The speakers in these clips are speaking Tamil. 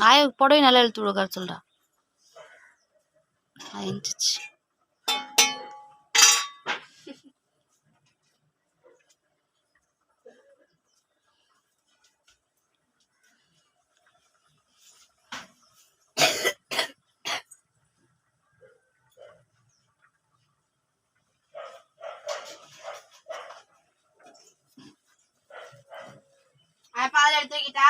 ஆய புடவை நல்லா இழுத்து விடுக்கார சொல்றா. எந்திரிச்சு பால் எடுத்துக்கிட்டா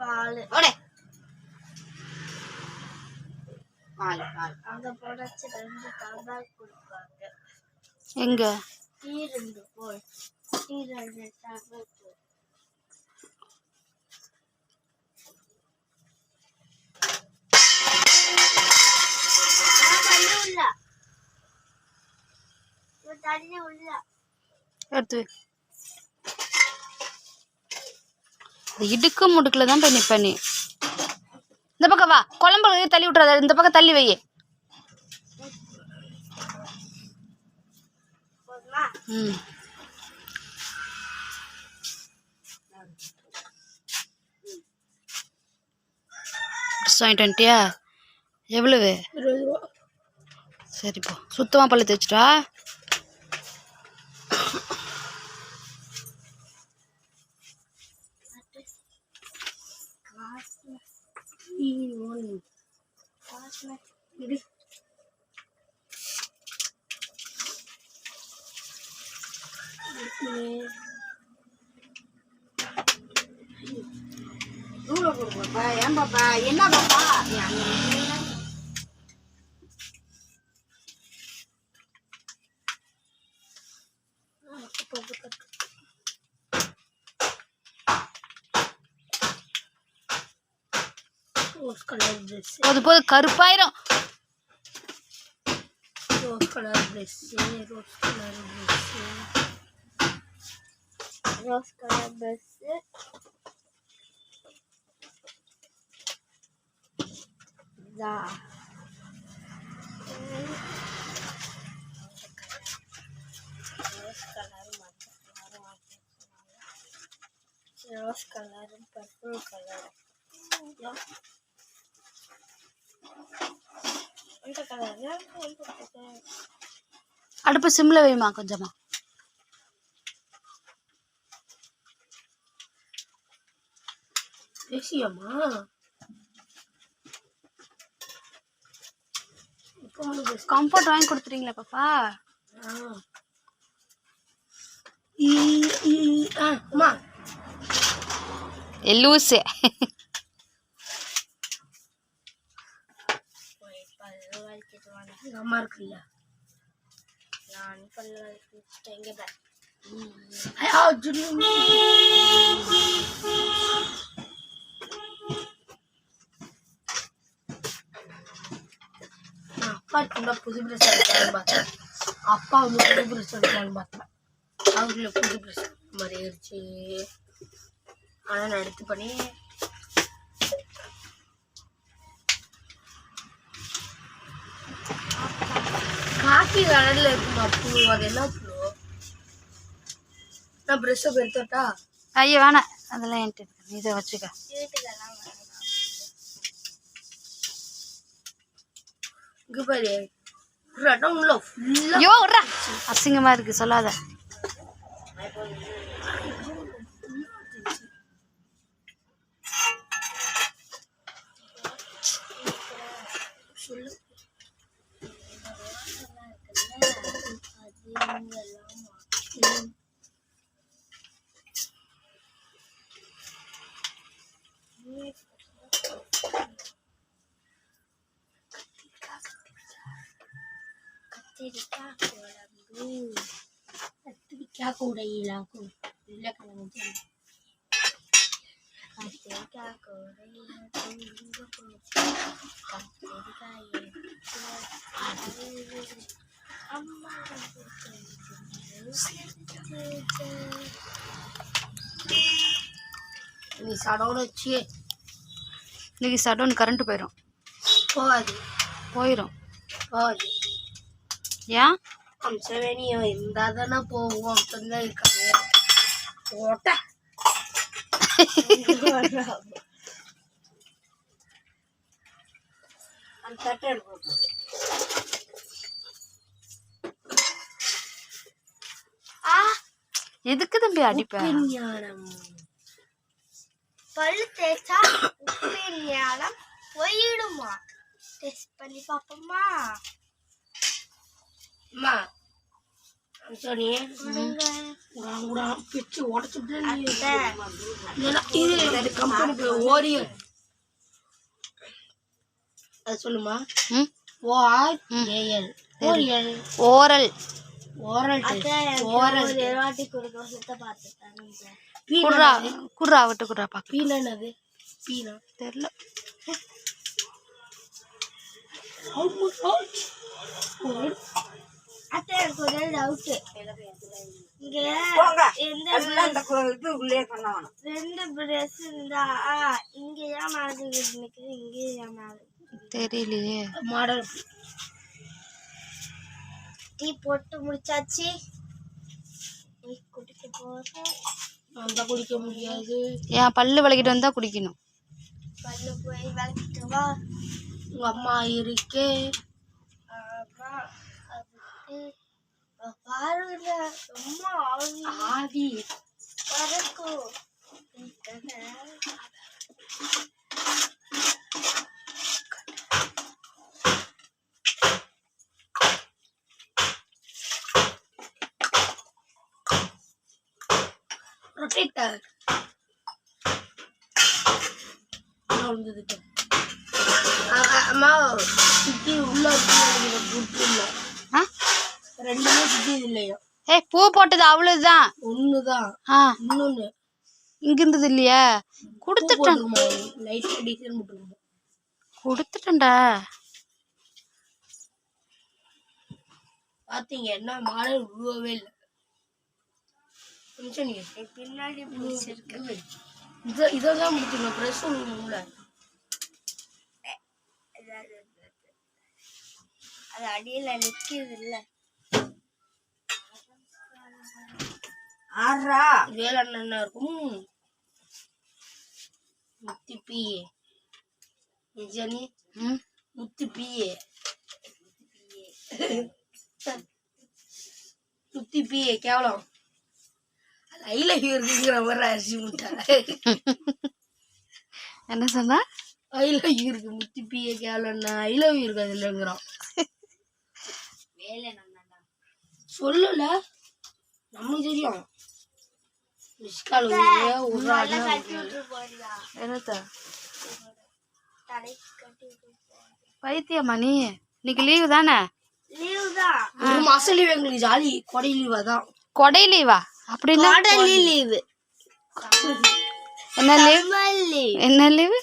பால் அங்க போடாச்சு 2 டம்ளர் கொடுப்பாங்க. எங்க டீ 2 போல் டீ 2 டம்ளர் போல். தண்ணி உள்ள எடுத்து இடுக்கு முடுக்குல தான் பண்ணி பண்ணி. இந்த பக்கம் வா, குழம்பு தள்ளி விட்டுறாத, இந்த பக்கம் தள்ளி வை. வாங்கிட்டு வந்துட்டியா? எவ்வளவு? 20 ரூபா. சரிப்பா, சுத்தமாக பல்ல தேய்ச்சிட்டா. ஏன் பாப்பா என்ன பாப்பா போது போது கருப்பாயிரும். Rose colour dress rose colour purple colour அடுப்பு சிம்ல வைமா கொஞ்சமா. கம்ஃபர்ட் வாங்கி கொடுத்துறீங்களா பாப்பா? லூசு. அம்மா இருக்குல்ல, நான் பல்ல வலிக்கிட்டேன். இங்க பாரு. அப்பா கூட புது ப்ரெஷ் எடுக்கலான்னு பார்த்தேன். அப்பா வந்து புது ப்ரெஷ் எடுக்கலான்னு பார்த்தேன். அவங்கள புது ப்ரெஷ் மாதிரி ஆயிடுச்சு. ஆனால் நான் எடுத்து பண்ணி காக்கி கலர்ல இருக்குமா பூ? அது என்ன பூ? நான் ப்ரெஷ்ஷை எடுத்துட்டா? ஐயோ வேணாம், அதெல்லாம் என்கிட்ட இருக்கு, இதை வச்சுக்க. இங்க பாரு, ரடம் உள்ள ஃபுல்லா. ஐயோ விட்றா, அசிங்கமா இருக்கு சொல்லாத. கத்திரிக்காய் கூடையிலாம் உருளைக்கிழங்கு கத்திரிக்காய் கூடையில அம்மா நீ சடோன்னு வச்சு இன்னைக்கு சடவுன் கரண்ட் போயிடும். போகாது போயிடும். போகாது. ஏன்? அம்சவேணியம் இருந்தால் தானே போவோம். அப்படின்தான் இருக்காங்க. போட்ட அந்த தட்டை எடுக்கணும். எதுக்கு தம்பி அடிப்ப? ஞானம் பல்லு தேய்ச்சா உப்பின் ஞானம் போயிடுமா? டெஸ்ட் பண்ணி பாப்போமா? அம்மா சோனி பிச்சு உடச்சுட்டு இது கம்பெனி ஓரியல் அது சொல்லுமா? ஓஆர்ஏஎல் ஓரியல் ஓரல் ஓரல் ஓரல் வாட்டி கொடுக்க சுத்த பார்த்துட்டாங்க. குர்ரா குர்ரா விட்டு குர்ரா பாக்க. பீனா என்னது? பீனா தெரியல. அத்தை எனக்கு ஒரு டவுட். இங்க ரெண்டு பிரஷ் இருந்தா இங்க ஏன் மாதிரி நிக்குது, இங்க ஏன் மாதிரி தெரியலையே. மாடல் டீ போட்டு முடிச்சாச்சு. குடிக்க போறேன். நான் குடிக்க முடியாது. ஏன் பல்லு விளக்கிட்டு வந்தா குடிக்கணும். பல்லு போய் விளக்கிட்டு வா. உங்க அம்மா இருக்கே. பாருங்க ரொம்ப ஆவி பறக்கும். ரொட்டேட்டர் அம்மா சுத்தி உள்ள ரெண்டுமே சுத்தி இல்லையா? ஏய் பூ போட்டது அவ்வளவுதான். ஒண்ணுதான். இன்னொன்னு இங்க இருந்தது இல்லையா? கொடுத்துட்டேன். லைட் டிசைன் போட்டுருக்கோம். கொடுத்துட்டேன்டா. பாத்தீங்க என்ன மாடல் உருவவே இல்லை. பின்னாடி பிடிச்சிருக்கு. இதான் முடிச்சுங்க. ப்ரெஸ் உள்ள அது அடியில நிக்கிறது இல்ல. ஆறா வேலை என்ன இருக்கும்? முத்தி பீயே நிஜனி முத்தி பீயே முத்தி பீயே கேவலம். ஐ லவ் யூ இருக்குங்கிற மாதிரி அரிசி முட்டை. என்ன சொன்னா? ஐ லவ் யூ இருக்கு. முத்தி பீயே கேவலன்னா ஐ லவ் யூ இருக்கு. அது இல்லைங்கிறோம். சொல்லல நமக்கு தெரியும். பைத்தியமா நீ? இன்னைக்கு லீவு தானே? ஒரு மாசம் லீவ் எங்களுக்கு ஜாலி. கொடை லீவா தான். கொடை லீவா? அப்படின்னா லீவு என்ன லீவ்? என்ன லீவு?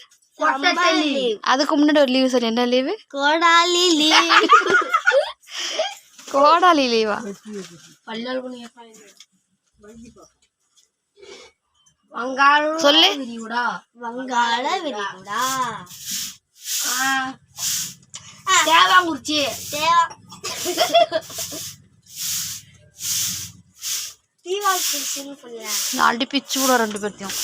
அதுக்கு முன்னாடி ஒரு லீவு சொல்லு. என்ன லீவு? கோடாலி லீவ். கோடாலி லீவா? சொல்லு. வங்காள விரிகுடா. தேவாங்குறிச்சி. தீவாங்குறிச்சின்னு சொல்ல. நாலு பிச்சு கூட ரெண்டு பேர்த்தையும்.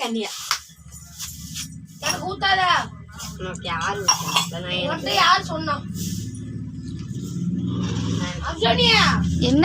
கன்னியா எனக்கு ஊத்தாதா? யாரு சொன்னா? என்ன